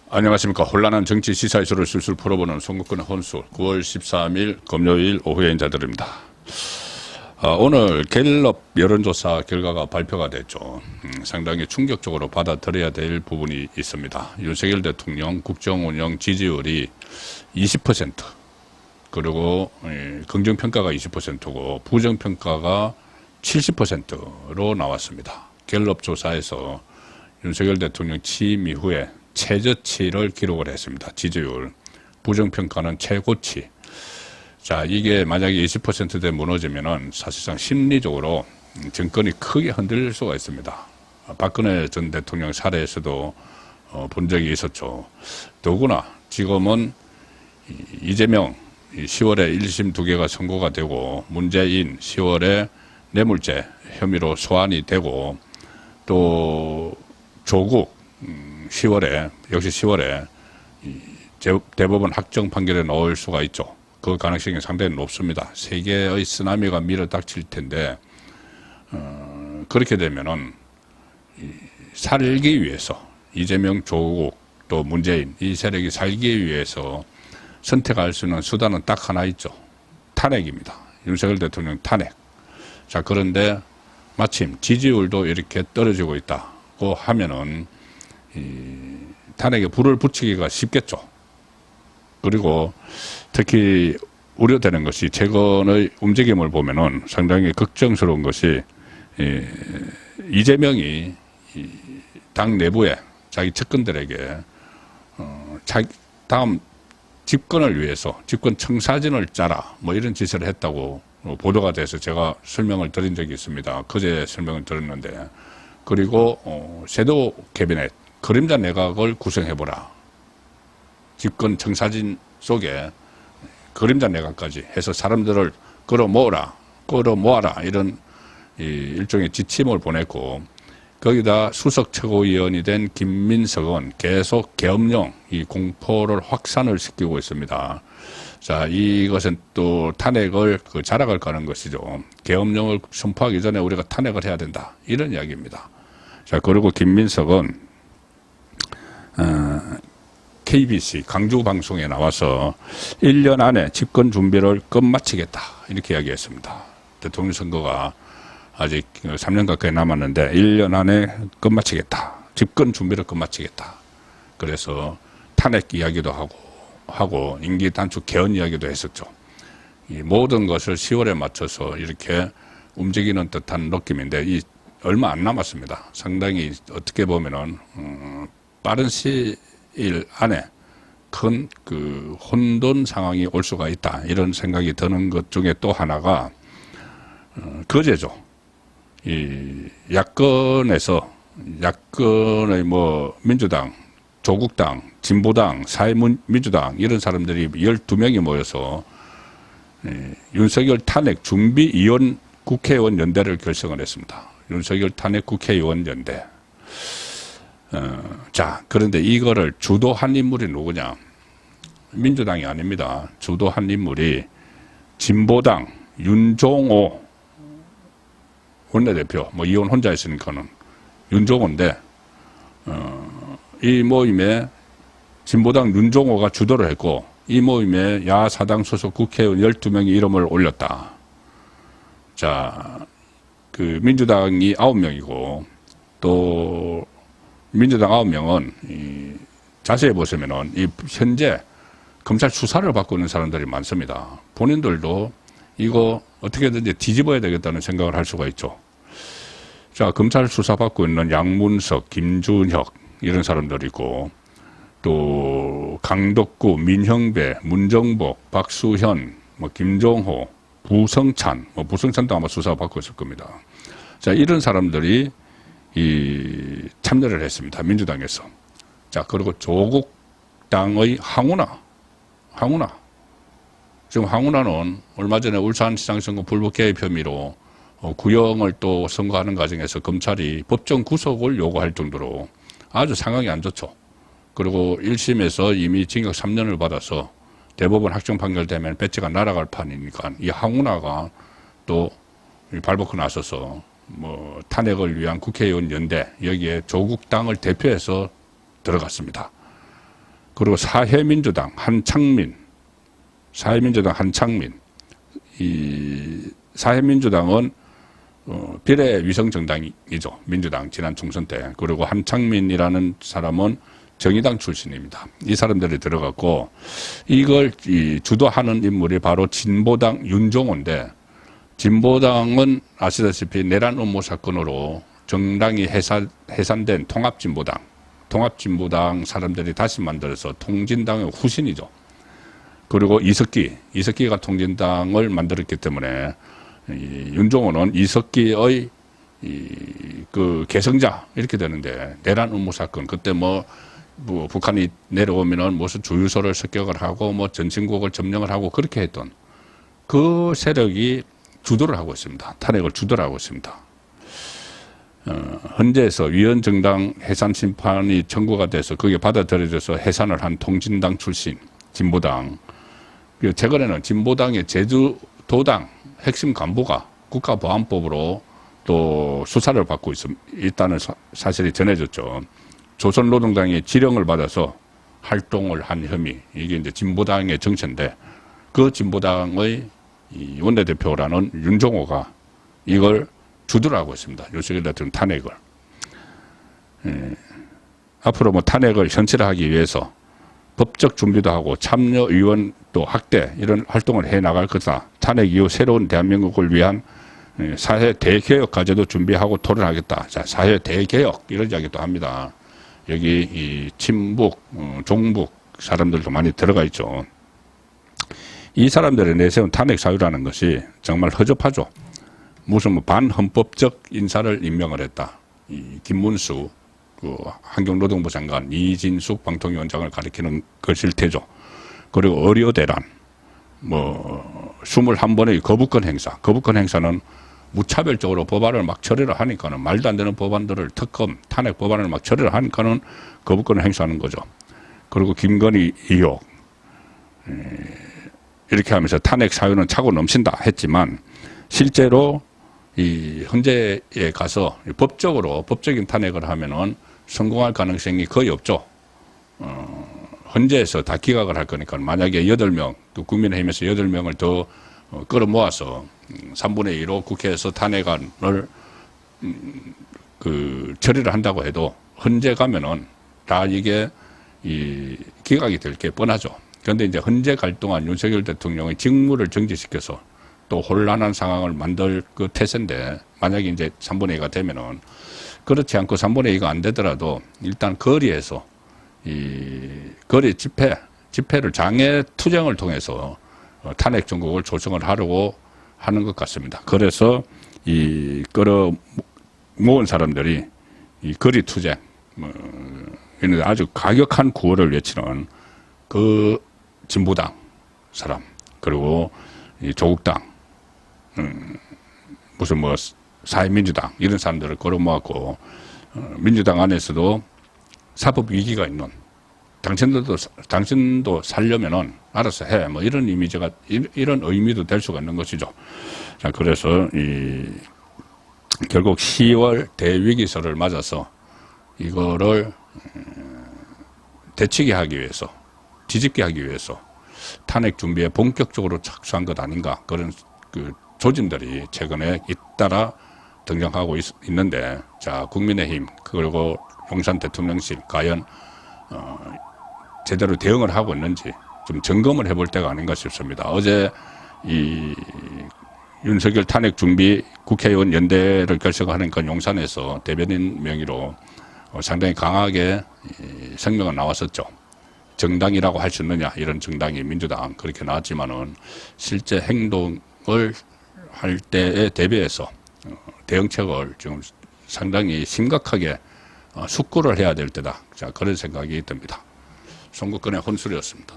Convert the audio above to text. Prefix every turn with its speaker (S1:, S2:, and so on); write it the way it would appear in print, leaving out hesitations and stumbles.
S1: 안녕하십니까. 혼란한 정치 시사 이슈를 술술 풀어보는 송국근의 혼술 9월 13일 금요일 오후에 인사드립니다. 오늘 갤럽 여론조사 결과가 발표가 됐죠. 상당히 충격적으로 받아들여야 될 부분이 있습니다. 윤석열 대통령 국정운영 지지율이 20%, 그리고 긍정평가가 20%고 부정평가가 70%로 나왔습니다. 갤럽 조사에서 윤석열 대통령 취임 이후에 최저치를 기록을 했습니다. 지지율. 부정평가는 최고치. 자, 이게 만약에 20%대 무너지면은 사실상 심리적으로 정권이 크게 흔들릴 수가 있습니다. 박근혜 전 대통령 사례에서도 본 적이 있었죠. 더구나 지금은 이재명 10월에 1심 2개가 선고가 되고 문재인 10월에 뇌물죄 혐의로 소환이 되고 또 조국 10월에 역시 10월에 대법원 확정 판결에 넣을 수가 있죠. 그 가능성이 상당히 높습니다. 세계의 쓰나미가 밀어닥칠 텐데 그렇게 되면은 살기 위해서 이재명, 조국 또 문재인 이 세력이 살기 위해서 선택할 수 있는 수단은 딱 하나 있죠. 탄핵입니다. 윤석열 대통령 탄핵. 자, 그런데 마침 지지율도 이렇게 떨어지고 있다고 하면은 탄핵에 불을 붙이기가 쉽겠죠. 그리고 특히 우려되는 것이 최근의 움직임을 보면은 상당히 걱정스러운 것이 이재명이 당 내부에 자기 측근들에게 자기 다음 집권을 위해서 집권 청사진을 짜라 뭐 이런 지시를 했다고 보도가 돼서 제가 설명을 드린 적이 있습니다. 그제 설명을 드렸는데, 그리고 섀도우 캐비넷 그림자 내각을 구성해보라. 집권 청사진 속에 그림자 내각까지 해서 사람들을 끌어모아라 이런 일종의 지침을 보냈고, 거기다 수석 최고위원이 된 김민석은 계속 계엄령 이 공포를 확산을 시키고 있습니다. 자, 이것은 또 탄핵을 자락을 가는 것이죠. 계엄령을 선포하기 전에 우리가 탄핵을 해야 된다 이런 이야기입니다. 자, 그리고 김민석은 KBC 강주 방송에 나와서 1년 안에 집권 준비를 끝마치겠다 이렇게 이야기했습니다. 대통령 선거가 아직 3년 가까이 남았는데 1년 안에 끝마치겠다. 집권 준비를 끝마치겠다. 그래서 탄핵 이야기도 하고 임기 단축 개헌 이야기도 했었죠. 이 모든 것을 10월에 맞춰서 이렇게 움직이는 듯한 느낌인데 이 얼마 안 남았습니다. 상당히 어떻게 보면은 빠른 시일 안에 큰 그 혼돈 상황이 올 수가 있다 이런 생각이 드는 것 중에 또 하나가 거제죠. 이 야권에서 야권의 뭐 민주당, 조국당, 진보당, 사회민주당 이런 사람들이 12명이 모여서 윤석열 탄핵 준비위원 국회의원 연대를 결성을 했습니다. 윤석열 탄핵 국회의원 연대. 자, 그런데 이거를 주도한 인물이 누구냐? 민주당이 아닙니다. 주도한 인물이 진보당 윤종호 원내대표, 뭐 이혼 혼자 있으니까는 윤종호인데, 이 모임에 진보당 윤종호가 주도를 했고, 이 모임에 야사당 소속 국회의원 12명이 이름을 올렸다. 자, 그 민주당이 9명이고, 또 민주당 9명은 자세히 보시면은 이 현재 검찰 수사를 받고 있는 사람들이 많습니다. 본인들도 이거 어떻게든지 뒤집어야 되겠다는 생각을 할 수가 있죠. 자, 검찰 수사 받고 있는 양문석, 김준혁 이런 사람들이고, 또 강덕구, 민형배, 문정복, 박수현, 뭐 김종호, 부성찬, 뭐 부성찬도 아마 수사 받고 있을 겁니다. 자, 이런 사람들이 참여를 했습니다. 민주당에서. 자, 그리고 조국당의 황운하. 지금 황운하는 얼마 전에 울산시장 선거 불법 개입 혐의로 구형을 또 선고하는 과정에서 검찰이 법정 구속을 요구할 정도로 아주 상황이 안 좋죠. 그리고 1심에서 이미 징역 3년을 받아서 대법원 확정 판결되면 배치가 날아갈 판이니까 이 황운하가 또 발벗고 나서서 뭐 탄핵을 위한 국회의원 연대 여기에 조국당을 대표해서 들어갔습니다. 그리고 사회민주당 한창민, 이 사회민주당은 비례 위성 정당이죠. 민주당 지난 총선 때. 그리고 한창민이라는 사람은 정의당 출신입니다. 이 사람들이 들어갔고 이걸 주도하는 인물이 바로 진보당 윤종호인데, 진보당은 아시다시피 내란 음모 사건으로 정당이 해산된 통합진보당 사람들이 다시 만들어서 통진당의 후신이죠. 그리고 이석기가 통진당을 만들었기 때문에 윤종호는 이석기의 그 계승자 이렇게 되는데, 내란 음모 사건 그때 뭐 북한이 내려오면은 무슨 주유소를 습격을 하고 뭐 전신국을 점령을 하고 그렇게 했던 그 세력이 주도를 하고 있습니다. 탄핵을 주도를 하고 있습니다. 헌재에서 위헌정당 해산 심판이 청구가 돼서 그게 받아들여져서 해산을 한 통진당 출신 진보당, 최근에는 진보당의 제주도당 핵심 간부가 국가보안법으로 또 수사를 받고 있다는 사실이 전해졌죠. 조선노동당의 지령을 받아서 활동을 한 혐의, 이게 이제 진보당의 정체인데, 그 진보당의 이 원내대표라는 윤종호가 이걸 주도를 하고 있습니다. 윤석열 대통령 탄핵을. 앞으로 뭐 탄핵을 현실화하기 위해서 법적 준비도 하고 참여의원 또 확대 이런 활동을 해 나갈 거다. 탄핵 이후 새로운 대한민국을 위한 사회 대개혁 과제도 준비하고 토론하겠다. 자, 사회 대개혁 이런 이야기도 합니다. 여기 이 친북, 종북 사람들도 많이 들어가 있죠. 이 사람들이 내세운 탄핵 사유라는 것이 정말 허접하죠. 무슨 뭐 반헌법적 인사를 임명을 했다. 이 김문수, 그 환경노동부 장관, 이진숙 방통위원장을 가리키는 것일 테죠. 그리고 의료대란, 뭐 21번의 거부권 행사는 무차별적으로 법안을 막 처리를 하니까는, 말도 안 되는 법안들을 특검, 탄핵 법안을 막 처리를 하니까는 거부권을 행사하는 거죠. 그리고 김건희 의혹, 이렇게 하면서 탄핵 사유는 차고 넘친다 했지만, 실제로 이 헌재에 가서 법적인 탄핵을 하면은 성공할 가능성이 거의 없죠. 헌재에서 다 기각을 할 거니까, 만약에 8명, 또 국민의힘에서 8명을 더 끌어모아서 3분의 2로 국회에서 탄핵안을 처리를 한다고 해도 헌재 가면은 다 이게 기각이 될 게 뻔하죠. 그런데 이제 헌재 갈 동안 윤석열 대통령의 직무를 정지시켜서 또 혼란한 상황을 만들 그 태세인데, 만약에 이제 3분의 2가 되면은, 그렇지 않고 3분의 2가 안 되더라도 일단 거리에서 거리 집회를 장애 투쟁을 통해서 탄핵 정국을 조성을 하려고 하는 것 같습니다. 그래서 끌어 모은 사람들이 이 거리 투쟁, 이런 아주 가격한 구호를 외치는 그 진보당 사람, 그리고 이 조국당, 무슨 뭐 사회민주당 이런 사람들을 걸어 모았고, 민주당 안에서도 사법 위기가 있는, 당신도 살려면은 알아서 해, 뭐 이런 이미지가, 이런 의미도 될 수가 있는 것이죠. 자, 그래서 결국 10월 대위기설을 맞아서 이거를 되치게 하기 위해서, 뒤집게 하기 위해서 탄핵 준비에 본격적으로 착수한 것 아닌가, 그런 그 조짐들이 최근에 잇따라 등장하고 있는데, 자, 국민의힘 그리고 용산 대통령실 과연 제대로 대응을 하고 있는지 좀 점검을 해볼 때가 아닌가 싶습니다. 어제 이 윤석열 탄핵 준비 국회의원 연대를 결성하니까 용산에서 대변인 명의로 상당히 강하게 성명이 나왔었죠. 정당이라고 할 수 있느냐, 이런 정당이 민주당 그렇게 나왔지만은 실제 행동을 할 때에 대비해서 대응책을 지금 상당히 심각하게 숙고를 해야 될 때다. 자, 그런 생각이 듭니다. 송국근의 혼술이었습니다.